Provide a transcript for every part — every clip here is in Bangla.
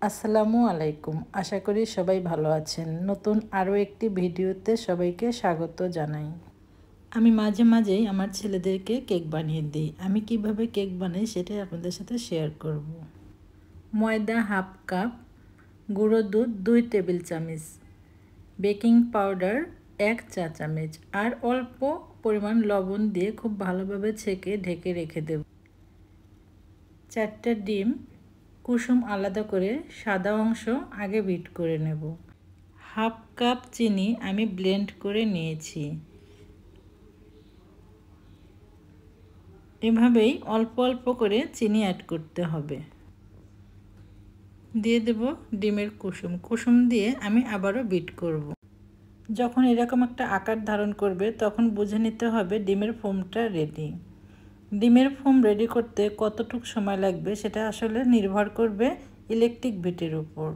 আসসালামু আলাইকুম। আশা করি সবাই ভালো আছেন। নতুন আরও একটি ভিডিওতে সবাইকে স্বাগত জানাই। আমি মাঝে মাঝেই আমার ছেলেদেরকে কেক বানিয়ে দিই। আমি কিভাবে কেক বানাই সেটাই আপনাদের সাথে শেয়ার করব। ময়দা হাফ কাপ, গুঁড়ো দুধ 2 টেবিল চামচ, বেকিং পাউডার 1 চা চামচ আর অল্প পরিমাণ লবণ দিয়ে খুব ভালোভাবে ছেঁকে ঢেকে রেখে দেব। 4টা ডিম কুসুম আলাদা করে সাদা অংশ আগে বিট করে নেব। হাফ কাপ চিনি আমি ব্লেন্ড করে নিয়েছি। এভাবেই অল্প অল্প করে চিনি অ্যাড করতে হবে। দিয়ে দেব ডিমের কুসুম দিয়ে আমি আবারও বিট করব। যখন এরকম একটা আকার ধারণ করবে তখন বুঝে নিতে হবে ডিমের ফোমটা রেডি। ডিমের ফোম রেডি করতে কতটুকু সময় লাগবে সেটা আসলে নির্ভর করবে ইলেকট্রিক বিটের উপর।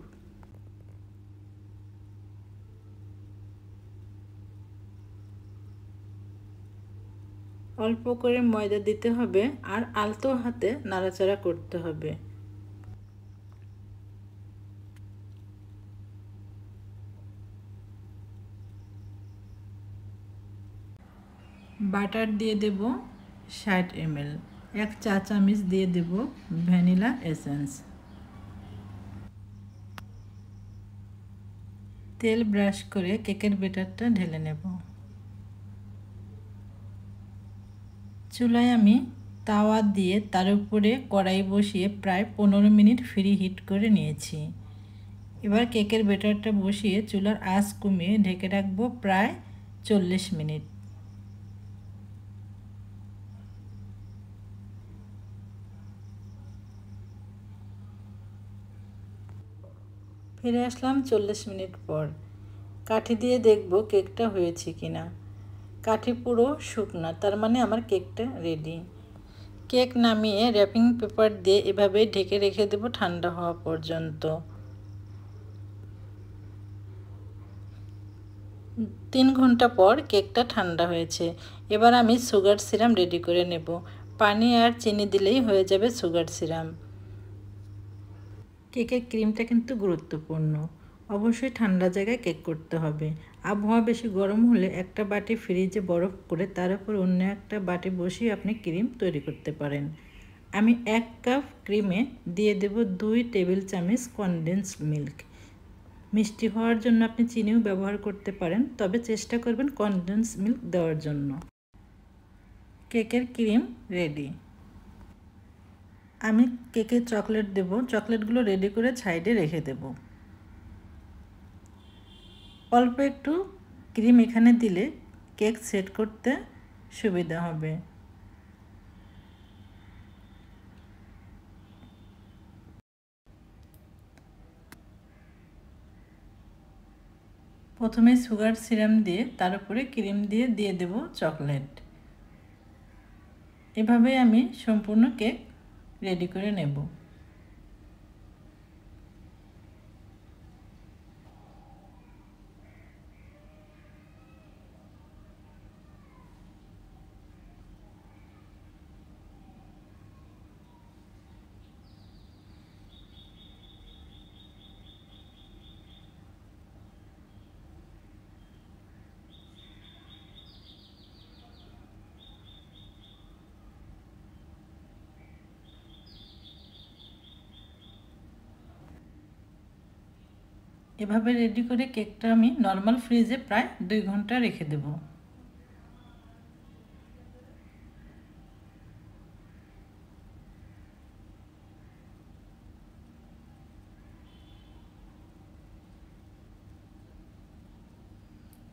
অল্প করে ময়দা দিতে হবে আর আলতো হাতে নাড়াচাড়া করতে হবে। বাটার দিয়ে দেব 60 ml, 1 চা চামচ দিয়ে দেব ভ্যানিলা এসেন্স। তেল ব্রাশ করে কেকের ব্যাটারটা ঢেলে নেব। চুলায় আমি তাওয়া দিয়ে তার উপরে কড়াই বসিয়ে প্রায় 15 মিনিট ফ্রি হিট করে নিয়েছি। এবার কেকের ব্যাটারটা বসিয়ে চুলার আঁচ কমিয়ে ঢেকে রাখবো প্রায় 40 মিনিট। ফিরে আসলাম 40 মিনিট পর। কাঠি দিয়ে দেখব কেকটা হয়েছে কিনা। কাঠি পুরো শুকনা, তার মানে আমার কেকটা রেডি। কেক নামিয়ে র্যাপিং পেপার দিয়ে এভাবে ঢেকে রেখে দেব ঠান্ডা হওয়া পর্যন্ত। 3 ঘন্টা পর কেকটা ঠান্ডা হয়েছে। এবার আমি সুগার সিরাপ রেডি করে নেব। পানি আর চিনি দিলেই হয়ে যাবে সুগার সিরাপ। কেকের ক্রিমটা কিন্তু গুরুত্বপূর্ণ। অবশ্যই ঠান্ডা জায়গায় কেক করতে হবে। আবহাওয়া বেশি গরম হলে একটা বাটি ফ্রিজে বরফ করে তার উপর অন্য একটা বাটি বসিয়ে আপনি ক্রিম তৈরি করতে পারেন। আমি 1 কাপ ক্রিমে দিয়ে দেব 2 টেবিল চামচ কনডেন্স মিল্ক। মিষ্টি হওয়ার জন্য আপনি চিনিও ব্যবহার করতে পারেন, তবে চেষ্টা করবেন কনডেন্স মিল্ক দেওয়ার জন্য। কেকের ক্রিম রেডি। আমি কেকে চকলেট দেব। চকলেটগুলো রেডি করে সাইডে রেখে দেব। অল্প একটু ক্রিম এখানে দিলে কেক সেট করতে সুবিধা হবে। প্রথমে সুগার সিরাপ দিয়ে তার উপরে ক্রিম দিয়ে দেব চকলেট। এভাবে আমি সম্পূর্ণ কেক রেডি করে নেব। এভাবে রেডি করে কেকটা আমি নর্মাল ফ্রিজে প্রায় 2 ঘন্টা রেখে দেব।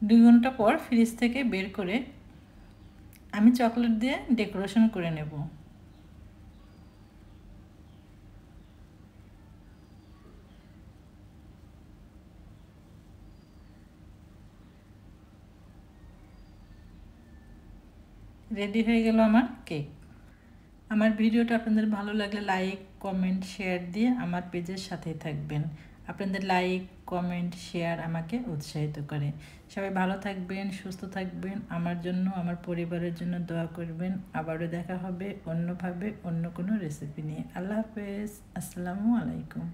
দুই ঘন্টা পর ফ্রিজ থেকে বের করে আমি চকলেট দিয়ে ডেকোরেশন করে নেব। রেডি হয়ে গেল আমার কেক। আমার ভিডিওটা আপনাদের ভালো লাগলে লাইক, কমেন্ট, শেয়ার দিয়ে আমার পেজের সাথেই থাকবেন। আপনাদের লাইক, কমেন্ট, শেয়ার আমাকে উৎসাহিত করে। সবাই ভালো থাকবেন, সুস্থ থাকবেন। আমার জন্য, আমার পরিবারের জন্য দোয়া করবেন। আবারও দেখা হবে অন্যভাবে অন্য কোনো রেসিপি নিয়ে। আল্লাহ হাফেজ। আসসালামু আলাইকুম।